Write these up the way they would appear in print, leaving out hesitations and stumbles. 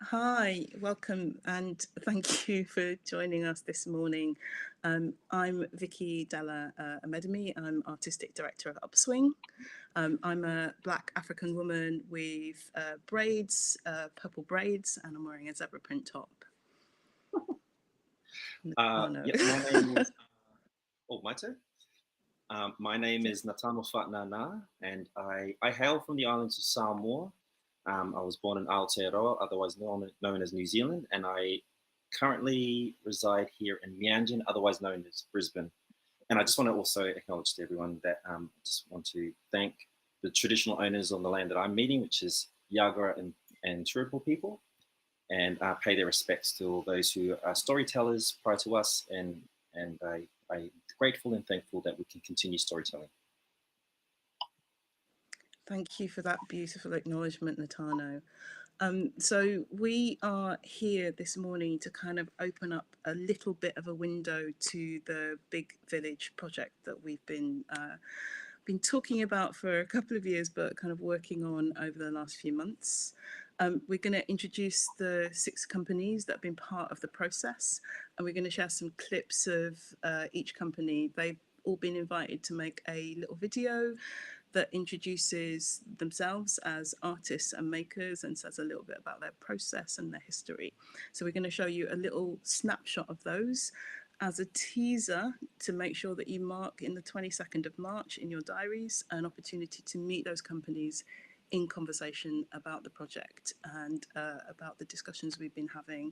Hi, welcome, and thank you for joining us this morning. I'm Vicky Della Amedemi. I'm Artistic Director of Upswing. I'm a Black African woman with braids, purple braids, and I'm wearing a zebra print top. Yeah, Natano. my name is, my turn. My name Yeah. is Natano Fatnana, and I hail from the islands of Samoa. I was born in Aotearoa, otherwise known as New Zealand, and I currently reside here in Mianjin, otherwise known as Brisbane. And I just want to also acknowledge to everyone that I just want to thank the traditional owners on the land that I'm meeting, which is Yagara and Turrbal people, and pay their respects to all those who are storytellers prior to us, and I'm grateful and thankful that we can continue storytelling. Thank you for that beautiful acknowledgement, Natano. So we are here this morning to kind of open up a little bit of a window to the Big Village project that we've been talking about for a couple of years, but kind of working on over the last few months. We're going to introduce the 6 companies that have been part of the process, and we're going to share some clips of each company. They've all been invited to make a little video that introduces themselves as artists and makers and says a little bit about their process and their history. So we're going to show you a little snapshot of those as a teaser to make sure that you mark in the 22nd of March in your diaries an opportunity to meet those companies in conversation about the project and about the discussions we've been having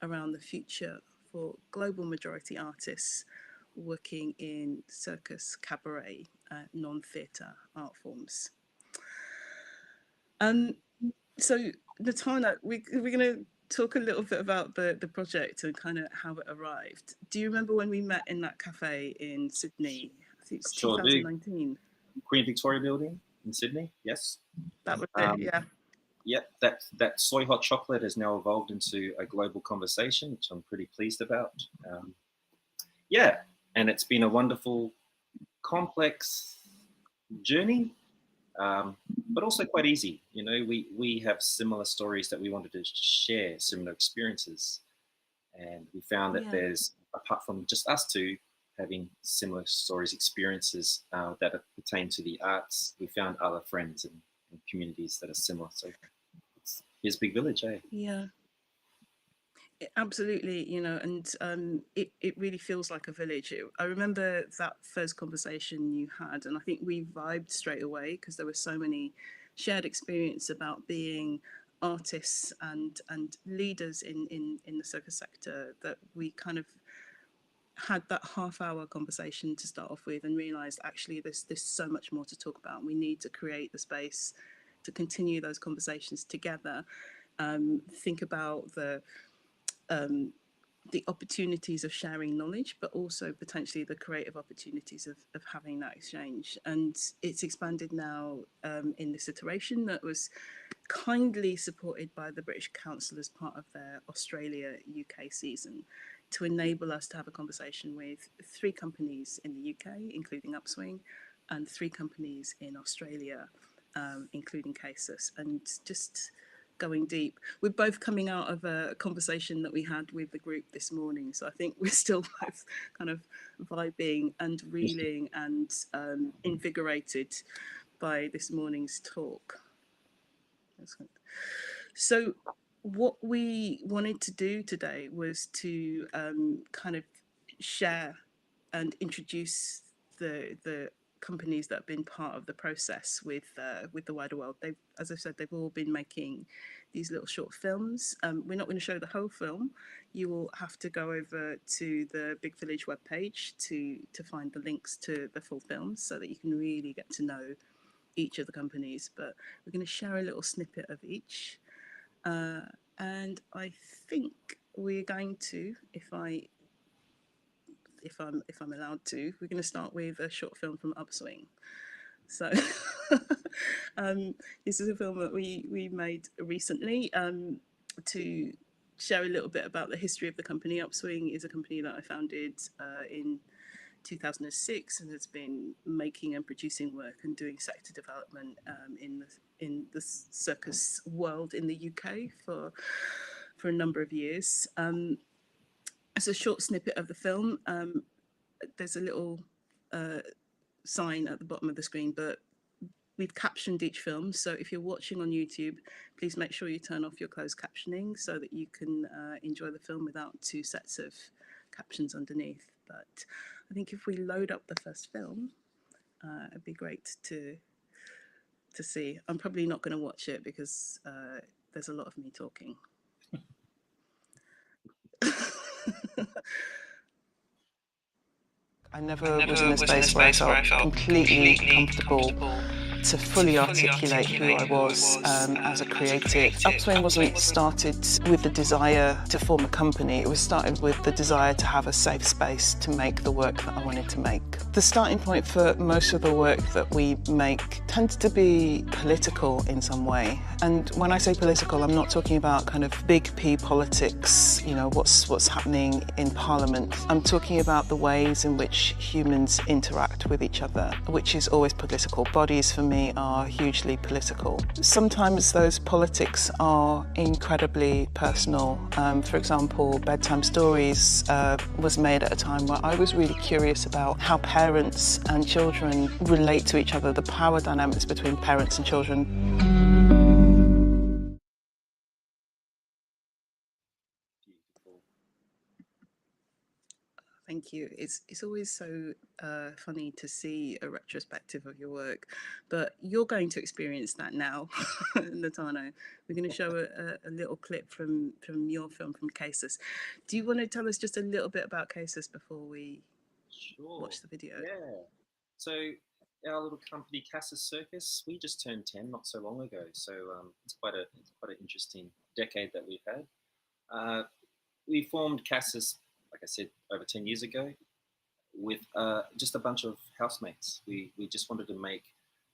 around the future for global majority artists working in circus, cabaret, non-theatre art forms. Um, so, Natana, we're going to talk a little bit about the project and kind of how it arrived. Do you remember when we met in that cafe in Sydney? I think it's Sure do. 2019. Queen Victoria Building in Sydney, yes. That was it, Um, yeah. yep, that soy hot chocolate has now evolved into a global conversation, which I'm pretty pleased about. Um, yeah, and it's been a wonderful, complex journey, but also quite easy. You know, we have similar stories that we wanted to share, similar experiences, and we found that Yeah. there's, apart from just us two having similar stories, experiences that pertain to the arts, we found other friends and communities that are similar. So here's Big Village, eh? Yeah. Absolutely, and it really feels like a village. I remember that first conversation you had, and I think we vibed straight away because there were so many shared experience about being artists and leaders in the circus sector that we kind of had that half-hour conversation to start off with and realized actually there's so much more to talk about. We need to create the space to continue those conversations together. Think about um, the opportunities of sharing knowledge, but also potentially the creative opportunities of having that exchange. And it's expanded now in this iteration that was kindly supported by the British Council as part of their Australia UK season to enable us to have a conversation with 3 companies in the UK, including Upswing, and 3 companies in Australia, including Casus, and just going deep. We're both coming out of a conversation that we had with the group this morning, so I think we're still both kind of vibing and reeling and invigorated by this morning's talk. So, what we wanted to do today was to kind of share and introduce the companies that have been part of the process with the wider world. They've, as I said, they've all been making these little short films. We're not going to show the whole film. You will have to go over to the Big Village webpage to find the links to the full films so that you can really get to know each of the companies. But we're going to share a little snippet of each. Uh, and I think we're going to, if I'm allowed to, we're going to start with a short film from Upswing. So this is a film that we made recently to share a little bit about the history of the company. Upswing is a company that I founded in 2006 and has been making and producing work and doing sector development in the circus world in the UK for a number of years. As a short snippet of the film, there's a little sign at the bottom of the screen, but we've captioned each film. So if you're watching on YouTube, please make sure you turn off your closed captioning so that you can enjoy the film without two sets of captions underneath. But I think if we load up the first film, it'd be great to see. I'm probably not going to watch it because there's a lot of me talking. I never was in a space where I felt completely comfortable to fully articulate who I was as a creative. Upswing wasn't started with the desire to form a company, it was started with the desire to have a safe space to make the work that I wanted to make. The starting point for most of the work that we make tends to be political in some way. And when I say political, I'm not talking about kind of big P politics, you know, what's happening in Parliament. I'm talking about the ways in which humans interact with each other, which is always political. Bodies for me are hugely political. Sometimes those politics are incredibly personal. For example, Bedtime Stories was made at a time where I was really curious about how parents and children relate to each other, the power dynamics between parents and children. Thank you. It's always so funny to see a retrospective of your work, but you're going to experience that now, Natano. We're going to show a little clip from your film, from Casus. Do you want to tell us just a little bit about Casus before we watch the video? Yeah. So our little company, Casus Circus, we just turned 10 not so long ago. So it's quite an interesting decade that we've had. We formed Casus, like I said, over 10 years ago with just a bunch of housemates. We just wanted to make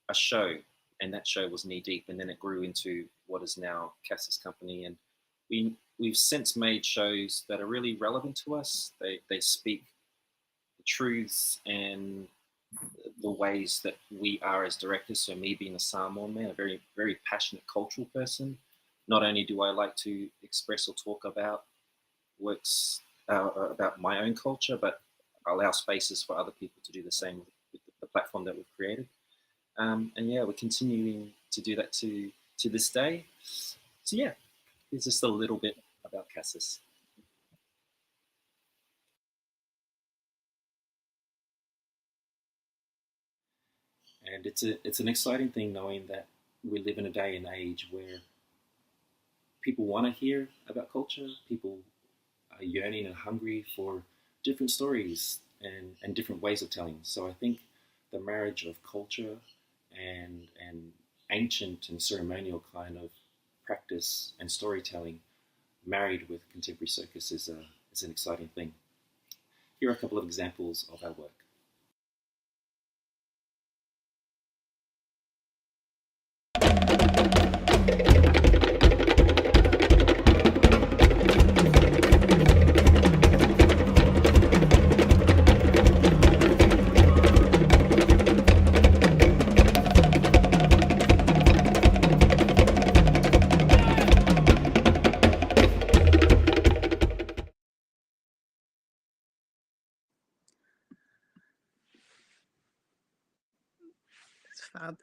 a show, and that show was Knee Deep, and then it grew into what is now Casus Company. And we've since made shows that are really relevant to us. They speak the truths and the ways that we are as directors. So me being a Samoan man, a very, very passionate cultural person, not only do I like to express or talk about works about my own culture, but allow spaces for other people to do the same with the platform that we've created. And yeah, we're continuing to do that to this day. So yeah, it's just a little bit about Casus. And it's an exciting thing knowing that we live in a day and age where people want to hear about culture. People are yearning and hungry for different stories and different ways of telling. So I think the marriage of culture and ancient and ceremonial kind of practice and storytelling married with contemporary circus is an exciting thing. Here are a couple of examples of our work. Fab.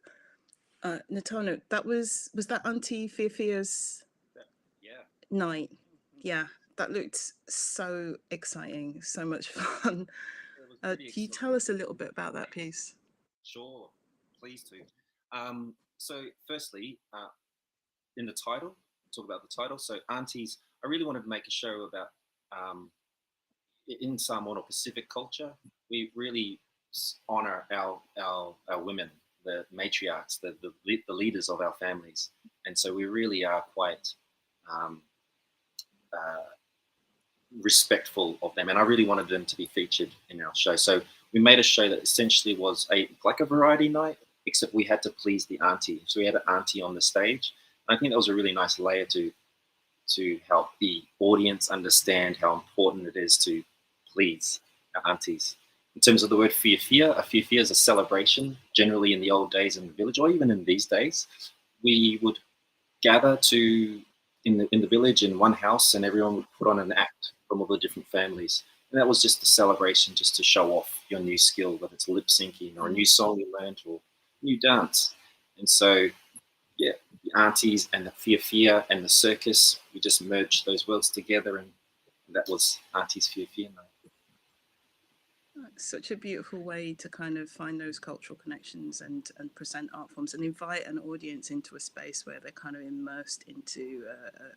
Natano, that was that Auntie Fiafia's night? Yeah, that looked so exciting, so much fun. Can you tell us a little bit about that piece? Sure, pleased to. So firstly, in the title, talk about the title. So Aunties, I really wanted to make a show about in Samoan or Pacific culture, we really honor our women, the matriarchs, the leaders of our families, and so we really are quite respectful of them. And I really wanted them to be featured in our show. So we made a show that essentially was like a variety night, except we had to please the auntie. So we had an auntie on the stage. And I think that was a really nice layer to help the audience understand how important it is to please our aunties. In terms of the word fiafia, a fiafia is a celebration. Generally, in the old days in the village, or even in these days, we would gather in the village in one house, and everyone would put on an act from all the different families. And that was just a celebration, just to show off your new skill, whether it's lip syncing or a new song you learned or new dance. And so, yeah, the aunties and the fiafia and the circus, we just merged those worlds together, and that was Aunties Fiafia night. It's such a beautiful way to kind of find those cultural connections and present art forms and invite an audience into a space where they're kind of immersed into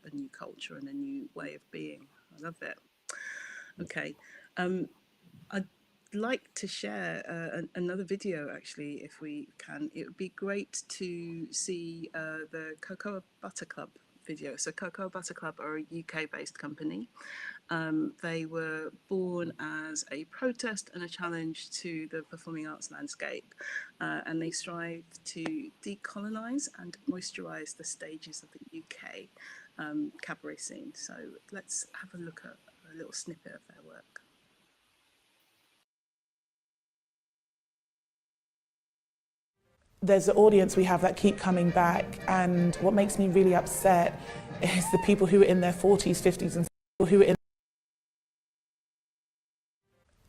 a new culture and a new way of being. I love it. Okay. I'd like to share another video, actually, if we can. It would be great to see the Cocoa Butter Club video. So Cocoa Butter Club are a UK-based company. They were born as a protest and a challenge to the performing arts landscape, and they strive to decolonise and moisturise the stages of the UK cabaret scene. So let's have a look at a little snippet of their work. There's an audience we have that keep coming back, and what makes me really upset is the people who are in their 40s, 50s and who are in.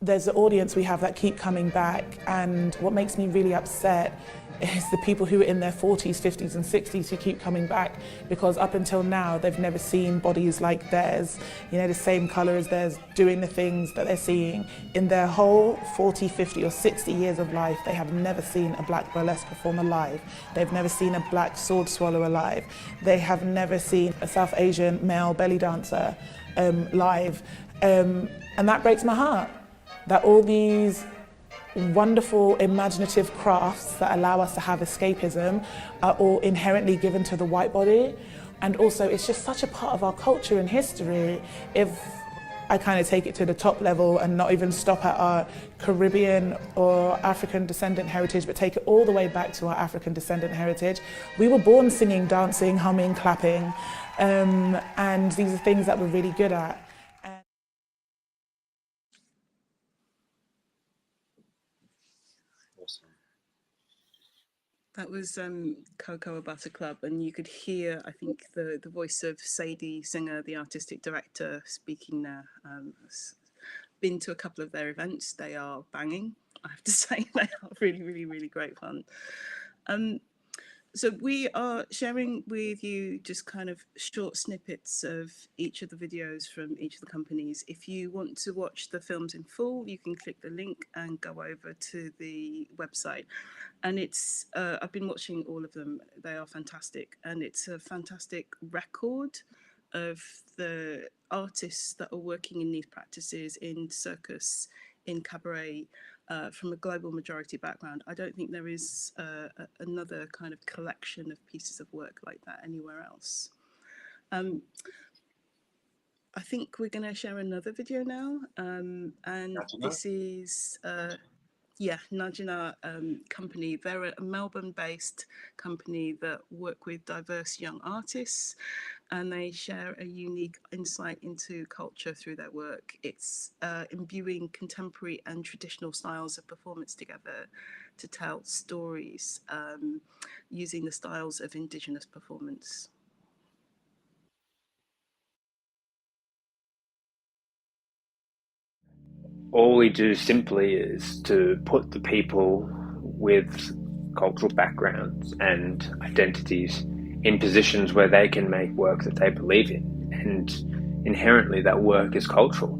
There's an audience we have that keep coming back, and what makes me really upset is the people who are in their 40s, 50s and 60s who keep coming back, because up until now they've never seen bodies like theirs, you know, the same colour as theirs, doing the things that they're seeing. In their whole 40, 50 or 60 years of life, they have never seen a black burlesque performer live. They've never seen a black sword swallower live. They have never seen a South Asian male belly dancer live. And that breaks my heart, that all these wonderful imaginative crafts that allow us to have escapism are all inherently given to the white body. And also it's just such a part of our culture and history. If I kind of take it to the top level and not even stop at our Caribbean or African descendant heritage, but take it all the way back to our African descendant heritage, we were born singing, dancing, humming, clapping, and these are things that we're really good at. That was Cocoa Butter Club, and you could hear, I think, the voice of Sadie Singer, the artistic director, speaking there. Been to a couple of their events. They are banging, I have to say. They are really, really, really great fun. So we are sharing with you just kind of short snippets of each of the videos from each of the companies. If you want to watch the films in full, you can click the link and go over to the website. And it's, I've been watching all of them. They are fantastic. And it's a fantastic record of the artists that are working in these practices, in circus, in cabaret, from a global majority background. I don't think there is another kind of collection of pieces of work like that anywhere else. I think we're going to share another video now, and this is Najina company. They're a Melbourne-based company that work with diverse young artists, and they share a unique insight into culture through their work. It's imbuing contemporary and traditional styles of performance together to tell stories using the styles of Indigenous performance. All we do simply is to put the people with cultural backgrounds and identities in positions where they can make work that they believe in, and inherently that work is cultural.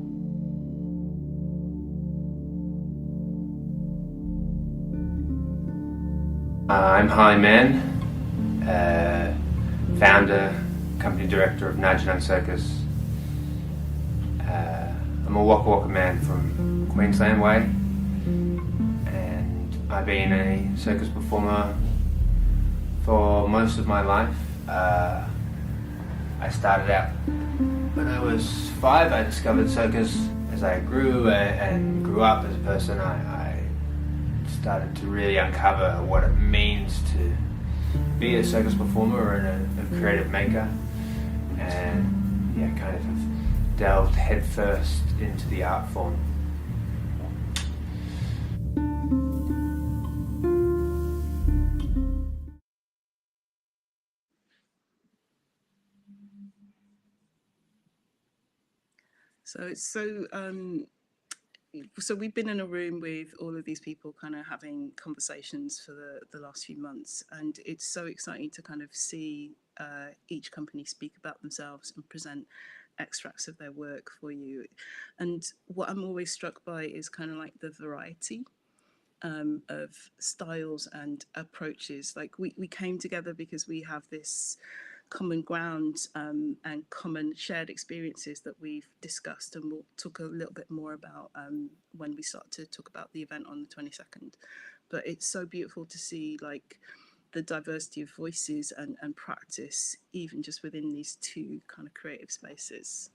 I'm Harley Mann, founder, company director of Najina Circus. I'm a Waka Waka man from Queensland way, and I've been a circus performer for most of my life. I started out when I was 5. I discovered circus. As I grew and grew up as a person, I started to really uncover what it means to be a circus performer and a creative maker, and kind of delved headfirst into the art form. So it's so we've been in a room with all of these people kind of having conversations for the last few months, and it's so exciting to kind of see each company speak about themselves and present extracts of their work for you. And what I'm always struck by is kind of like the variety of styles and approaches. Like we came together because we have this common ground and common shared experiences that we've discussed, and we'll talk a little bit more about when we start to talk about the event on the 22nd. But it's so beautiful to see like the diversity of voices and practice, even just within these two kind of creative spaces.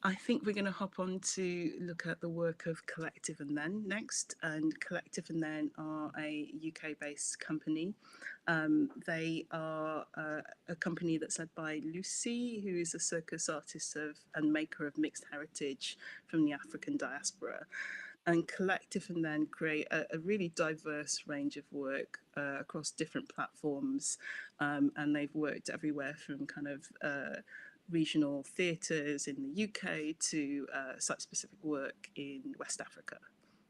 I think we're going to hop on to look at the work of Collective and Then next. And Collective and Then are a UK-based company. They are a company that's led by Lucy, who is a circus artist and maker of mixed heritage from the African diaspora. And Collective and Then create a really diverse range of work across different platforms. And they've worked everywhere from kind of regional theatres in the UK to site-specific work in West Africa.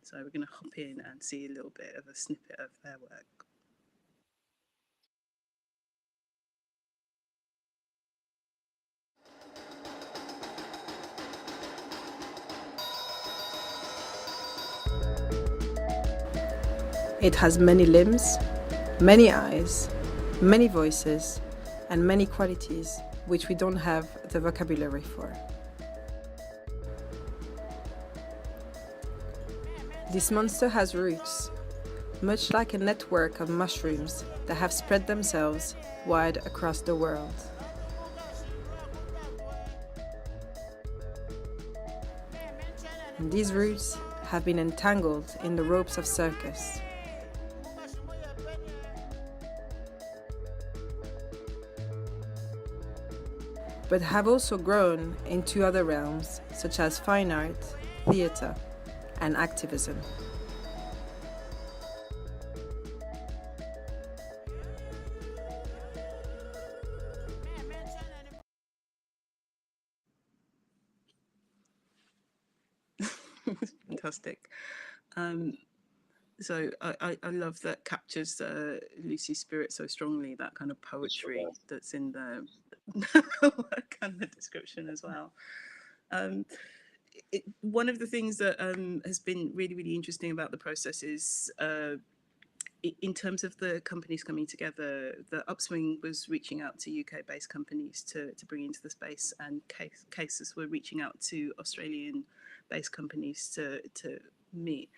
So we're going to hop in and see a little bit of a snippet of their work. It has many limbs, many eyes, many voices, and many qualities which we don't have the vocabulary for. This monster has roots, much like a network of mushrooms that have spread themselves wide across the world. And these roots have been entangled in the ropes of circus. But have also grown into other realms, such as fine art, theatre, and activism. Fantastic. So I love that captures Lucy's spirit so strongly, that kind of poetry that's in the kind of description as well. One of the things that has been really, really interesting about the process is in terms of the companies coming together, the Upswing was reaching out to UK-based companies to bring into the space, and Cases were reaching out to Australian-based companies to meet.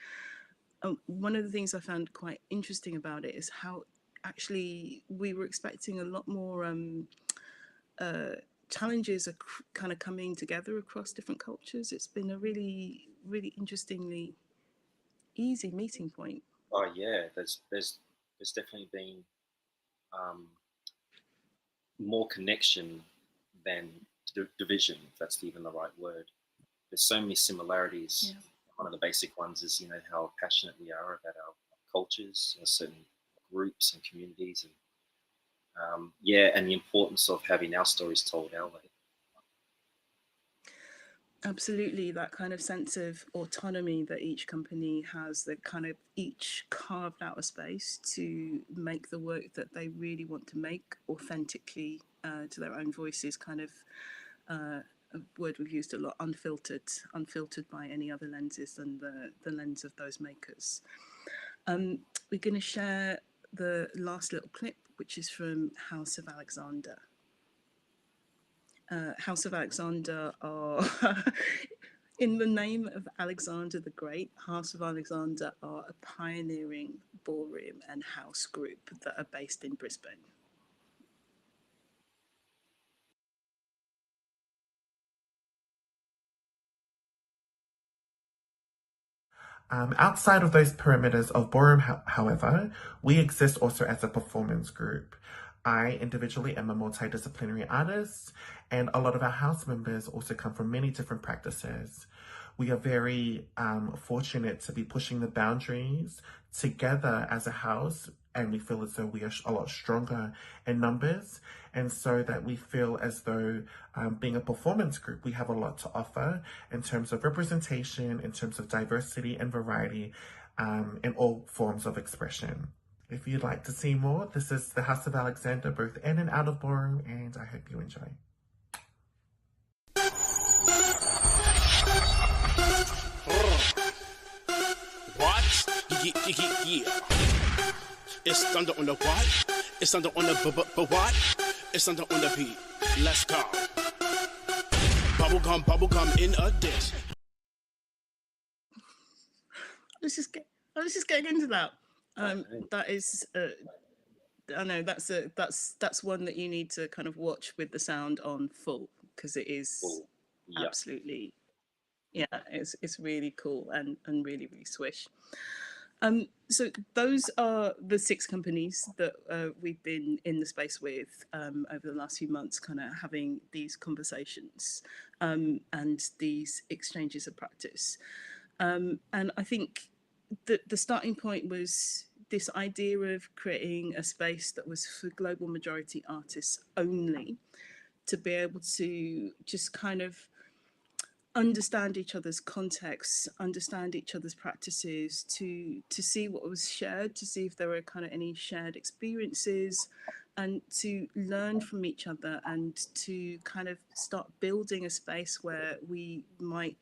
One of the things I found quite interesting about it is how actually we were expecting a lot more challenges are kind of coming together across different cultures. It's been a really, really interestingly easy meeting point. Oh yeah, there's definitely been more connection than division, if that's even the right word. There's so many similarities. Yeah. One of the basic ones is, how passionate we are about our cultures, certain groups and communities, and and the importance of having our stories told our way. Absolutely, that kind of sense of autonomy that each company has, that kind of each carved out a space to make the work that they really want to make authentically to their own voices, kind of a word we've used a lot, unfiltered by any other lenses than the lens of those makers. We're going to share the last little clip, which is from House of Alexander. House of Alexander are, in the name of Alexander the Great, House of Alexander are a pioneering ballroom and house group that are based in Brisbane. Outside of those perimeters of ballroom, however, we exist also as a performance group. I individually am a multidisciplinary artist, and a lot of our house members also come from many different practices. We are very fortunate to be pushing the boundaries together as a house and we feel as though we are a lot stronger in numbers, and so that we feel as though being a performance group, we have a lot to offer in terms of representation, in terms of diversity and variety in all forms of expression. If you'd like to see more, this is the House of Alexander, both in and out of ballroom, and I hope you enjoy. What? Yeah. It's thunder on the what? It's thunder on the what? It's thunder on the beat. Let's go. Bubblegum in a dish. Let's just get into that. That is, I know that's one that you need to kind of watch with the sound on full, because it is absolutely, yeah, it's really cool and really swish. So those are the 6 companies that we've been in the space with over the last few months, kind of having these conversations and these exchanges of practice. And I think the starting point was this idea of creating a space that was for global majority artists only, to be able to just kind of understand each other's contexts, understand each other's practices, to see what was shared, to see if there were kind of any shared experiences, and to learn from each other, and to kind of start building a space where we might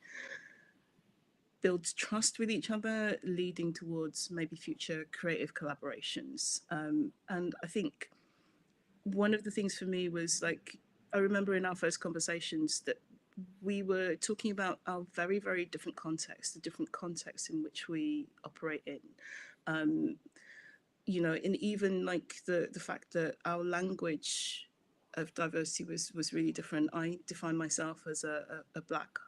build trust with each other, leading towards maybe future creative collaborations. And I think one of the things for me was, like, I remember in our first conversations that we were talking about our very, very different contexts, the different contexts in which we operate in. You know, and even like the fact that our language of diversity was really different. I define myself as a Black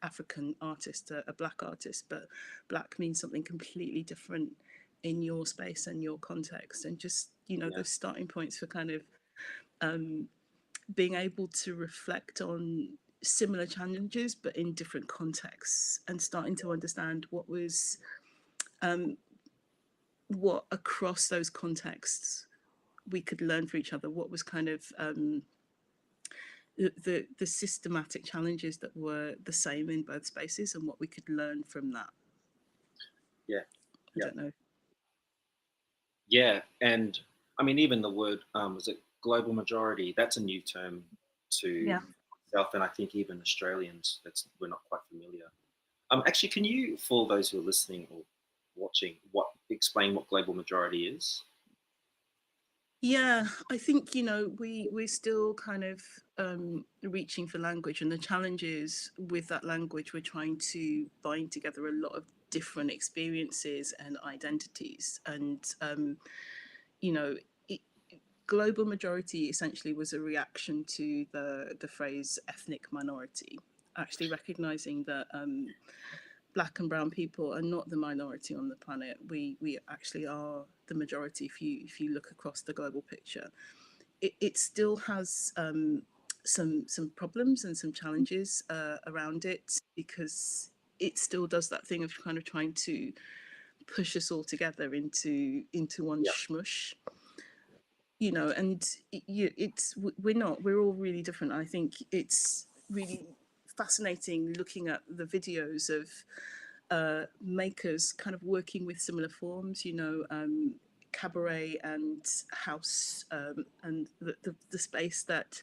African artist, a Black artist, but Black means something completely different in your space and your context. And just, you know, those starting points for kind of being able to reflect on similar challenges but in different contexts, and starting to understand what was what across those contexts we could learn for each other, what was kind of the systematic challenges that were the same in both spaces, and what we could learn from that. I don't know. And I mean, even the word was it global majority, that's a new term to myself, and I think even Australians, we're not quite familiar. Actually, can you, for those who are listening or watching, explain what global majority is? Yeah, I think, you know, we're still kind of reaching for language, and the challenges with that language, we're trying to bind together a lot of different experiences and identities. And, you know, global majority essentially was a reaction to the phrase ethnic minority, actually recognizing that Black and brown people are not the minority on the planet. We actually are the majority if you look across the global picture. It still has some problems and some challenges around it, because it still does that thing of kind of trying to push us all together into one shmush. You know, and we're all really different. I think it's really fascinating looking at the videos of makers kind of working with similar forms, you know, cabaret and house, and the space that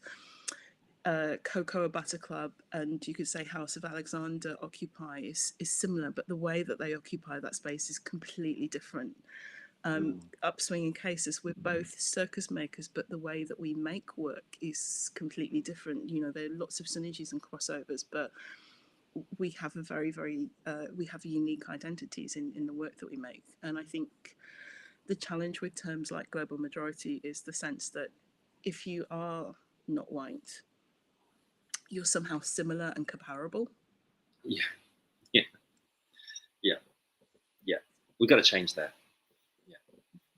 Cocoa Butter Club and you could say House of Alexander occupy is similar, but the way that they occupy that space is completely different. Upswing and Cases, we're both circus makers, but the way that we make work is completely different. You know, there are lots of synergies and crossovers, but we have we have unique identities in the work that we make. And I think the challenge with terms like global majority is the sense that if you are not white, you're somehow similar and comparable. Yeah. We've got to change that.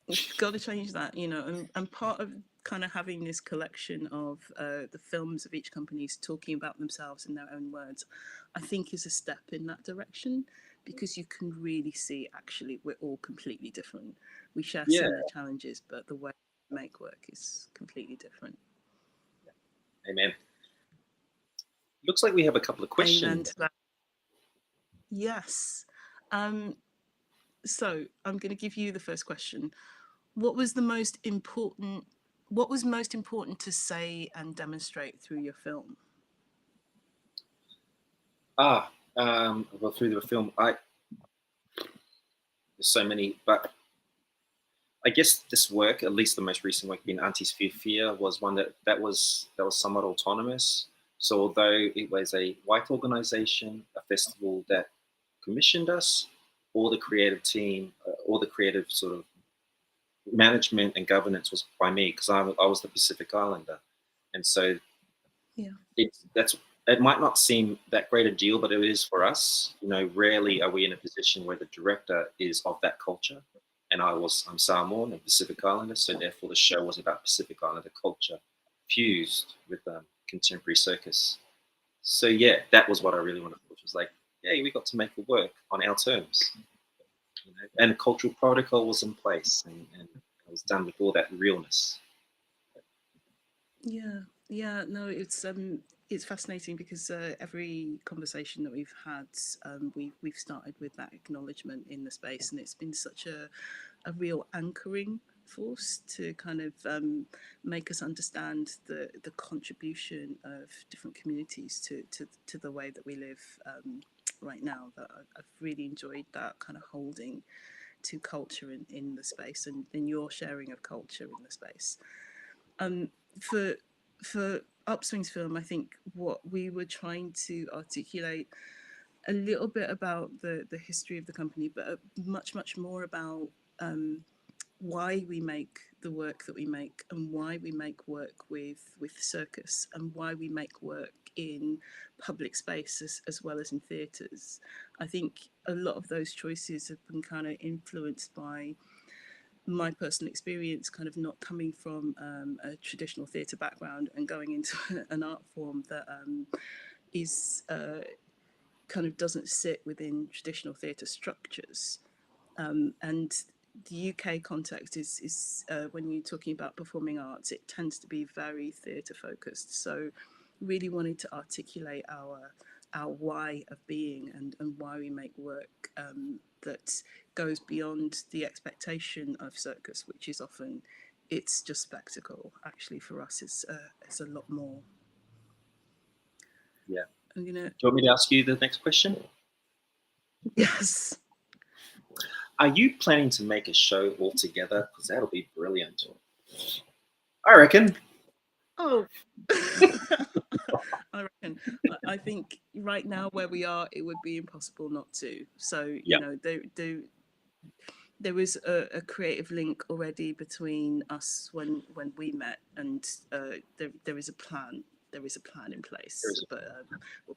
We've got to change that, you know, and part of kind of having this collection of the films of each company's talking about themselves in their own words, I think is a step in that direction, because you can really see actually we're all completely different. We share Yeah. similar challenges, but the way we make work is completely different. Amen. Looks like we have a couple of questions. Amen to that. Yes. So I'm going to give you the first question. What was most important to say and demonstrate through your film? Well, through the film, there's so many, but I guess this work, at least the most recent work being Anti-Sphere Fear, was one that was somewhat autonomous. So although it was a white organization, a festival that commissioned us, all the creative team, all the creative sort of management and governance was by me, because I was the Pacific Islander. And so it might not seem that great a deal, but it is for us. You know, rarely are we in a position where the director is of that culture. And I'm Samoan and Pacific Islander, so therefore the show was about Pacific Islander culture fused with contemporary circus. So yeah, that was what I really wanted, which was like, yeah, we got to make it work on our terms. You know? And a cultural protocol was in place, and it was done with all that realness. Yeah, no, it's fascinating because every conversation that we've had, we've started with that acknowledgement in the space, and it's been such a real anchoring force to kind of make us understand the contribution of different communities to the way that we live right now. That I've really enjoyed that kind of holding to culture in the space, and in your sharing of culture in the space. For Upswing's film, I think what we were trying to articulate a little bit about the history of the company, but much more about why we make the work that we make, and why we make work with circus, and why we make work in public spaces as well as in theatres. I think a lot of those choices have been kind of influenced by my personal experience, kind of not coming from a traditional theatre background and going into an art form that is kind of doesn't sit within traditional theatre structures. And the UK context is when you're talking about performing arts, it tends to be very theatre focused. So really wanted to articulate our why of being, and why we make work that goes beyond the expectation of circus, which is often it's just spectacle. Actually, for us, it's a lot more. Yeah. Do you want me to ask you the next question? Yes. Are you planning to make a show all together? Because that'll be brilliant. I reckon. Oh. I reckon. I think right now where we are, it would be impossible not to. So you know, there is a creative link already between us when we met, and there is a plan. There is a plan in place. But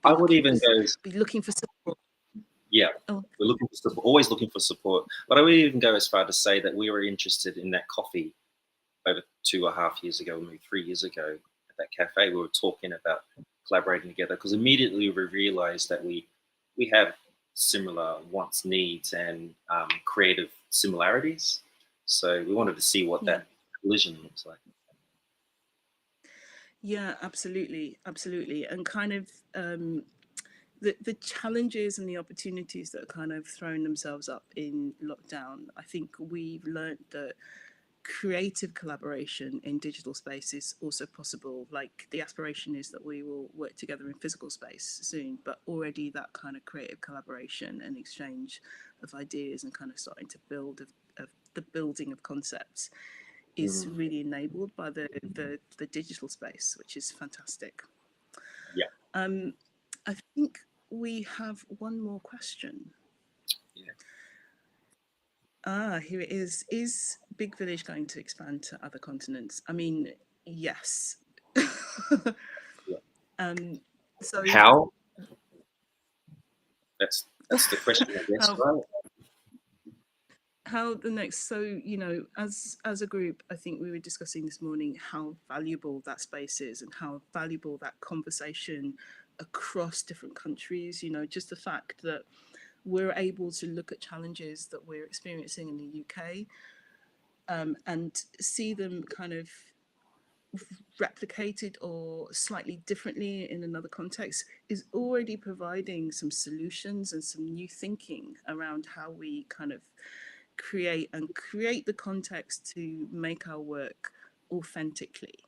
I would even be looking for support. Yeah, we're looking for support, always looking for support. But I would even go as far to say that we were interested in that coffee over 2.5 years ago, maybe 3 years ago, at that cafe. We were talking about collaborating together, because immediately we realized that we have similar wants, needs, and creative similarities. So we wanted to see what that collision looks like. Yeah, absolutely, and kind of the challenges and the opportunities that are kind of thrown themselves up in lockdown. I think we've learned that creative collaboration in digital space is also possible. Like, the aspiration is that we will work together in physical space soon, but already that kind of creative collaboration and exchange of ideas and kind of starting to build of the building of concepts is really enabled by the digital space, which is fantastic. Yeah. I think we have one more question. Yeah. Here it is. Is Big Village going to expand to other continents? I mean, yes. So how? That's the question, I guess, right? How the next? So, you know, as a group, I think we were discussing this morning how valuable that space is, and how valuable that conversation across different countries. You know, just the fact that we're able to look at challenges that we're experiencing in the UK, and see them kind of replicated or slightly differently in another context, is already providing some solutions and some new thinking around how we kind of create the context to make our work authentically.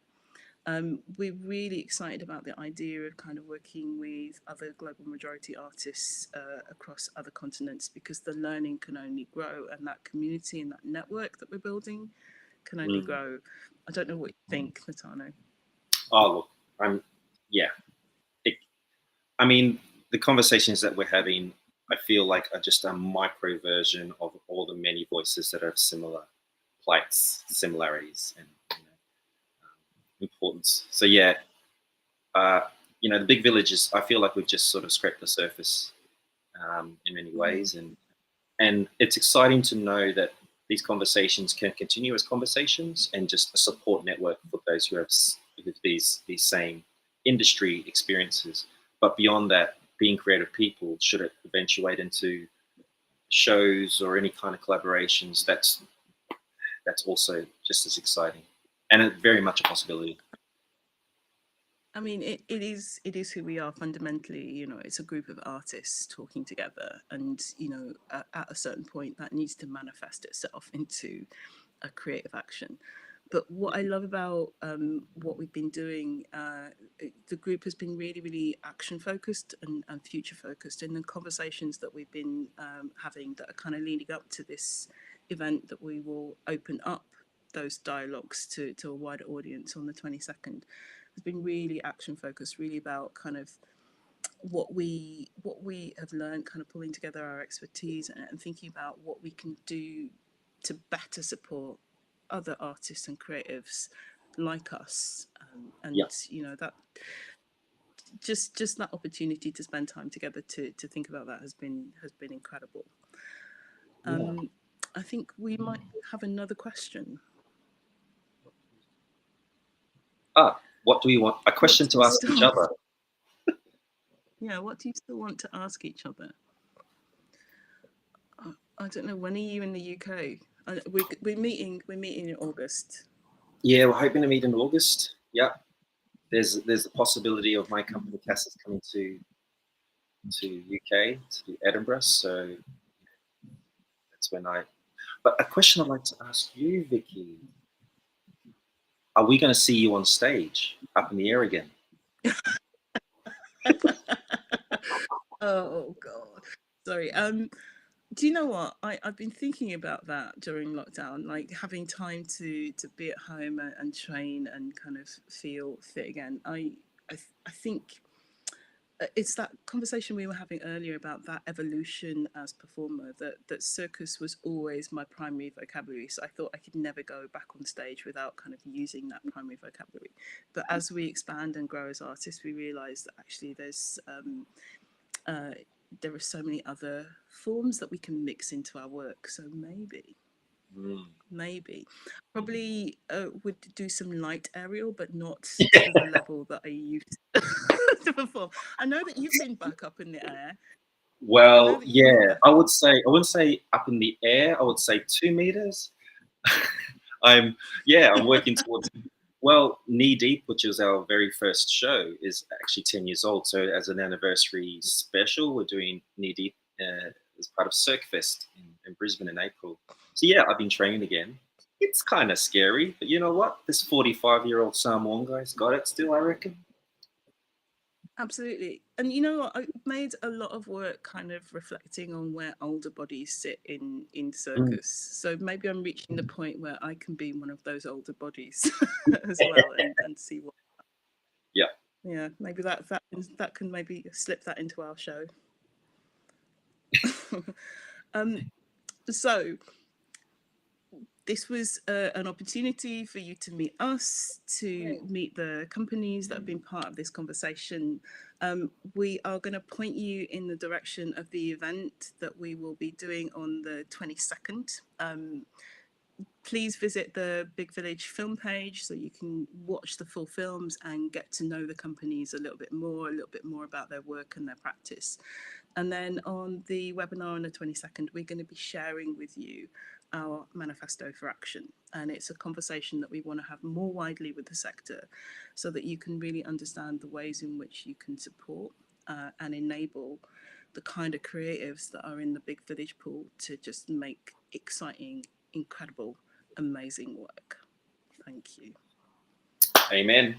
We're really excited about the idea of kind of working with other global majority artists across other continents, because the learning can only grow, and that community and that network that we're building can only grow. I don't know what you think, Natano. Oh, look, I mean, the conversations that we're having, I feel like are just a micro version of all the many voices that have similar plights, similarities, and importance. So yeah, the big village is. I feel like we've just sort of scraped the surface in many ways, and it's exciting to know that these conversations can continue as conversations and just a support network for those who have these same industry experiences. But beyond that, being creative people, should it eventuate into shows or any kind of collaborations, that's also just as exciting and very much a possibility. I mean, it is who we are fundamentally. It's a group of artists talking together, and at a certain point that needs to manifest itself into a creative action. But what I love about what we've been doing, the group has been really, really action focused and future focused. In the conversations that we've been having that are kind of leading up to this event, that we will open up those dialogues to a wider audience on the 22nd, has been really action focused, really about kind of what we have learned, kind of pulling together our expertise and thinking about what we can do to better support other artists and creatives like us, that just that opportunity to spend time together to think about that has been incredible. I think we might have another question. What do we want? A question to ask each other. Yeah, what do you still want to ask each other? I don't know. When are you in the UK? We're meeting in August. Yeah, we're hoping to meet in August. Yeah, there's the possibility of my company Cass's coming to UK, to Edinburgh. So that's when But a question I'd like to ask you, Vicky: are we going to see you on stage, up in the air again? Oh God, sorry. Do you know what? I've been thinking about that during lockdown, like having time to be at home and train and kind of feel fit again. I think it's that conversation we were having earlier about that evolution as performer, that circus was always my primary vocabulary. So I thought I could never go back on stage without kind of using that primary vocabulary. But as we expand and grow as artists, we realise that actually there are so many other forms that we can mix into our work. So maybe probably would do some light aerial, but not to the level that I used to perform. I know that you've been back up in the air. Well, yeah, I wouldn't say up in the air. I would say 2 meters. I'm working towards. Well, Knee Deep, which is our very first show, is actually 10 years old. So as an anniversary special, we're doing Knee Deep as part of Circfest in Brisbane in April. So yeah, I've been training again. It's kind of scary, but you know what? This 45-year-old Samoan guy's got it still, I reckon. Absolutely. And you know what? I've made a lot of work kind of reflecting on where older bodies sit in circus. So maybe I'm reaching the point where I can be one of those older bodies as well and see what. Yeah, maybe that can maybe slip that into our show. So this was an opportunity for you to meet us, to meet the companies that have been part of this conversation. We are going to point you in the direction of the event that we will be doing on the 22nd. Please visit the Big Village film page so you can watch the full films and get to know the companies a little bit more about their work and their practice. And then on the webinar on the 22nd, we're going to be sharing with you our manifesto for action. And it's a conversation that we want to have more widely with the sector so that you can really understand the ways in which you can support and enable the kind of creatives that are in the Big Village pool to just make exciting, incredible, amazing work. Thank you. Amen.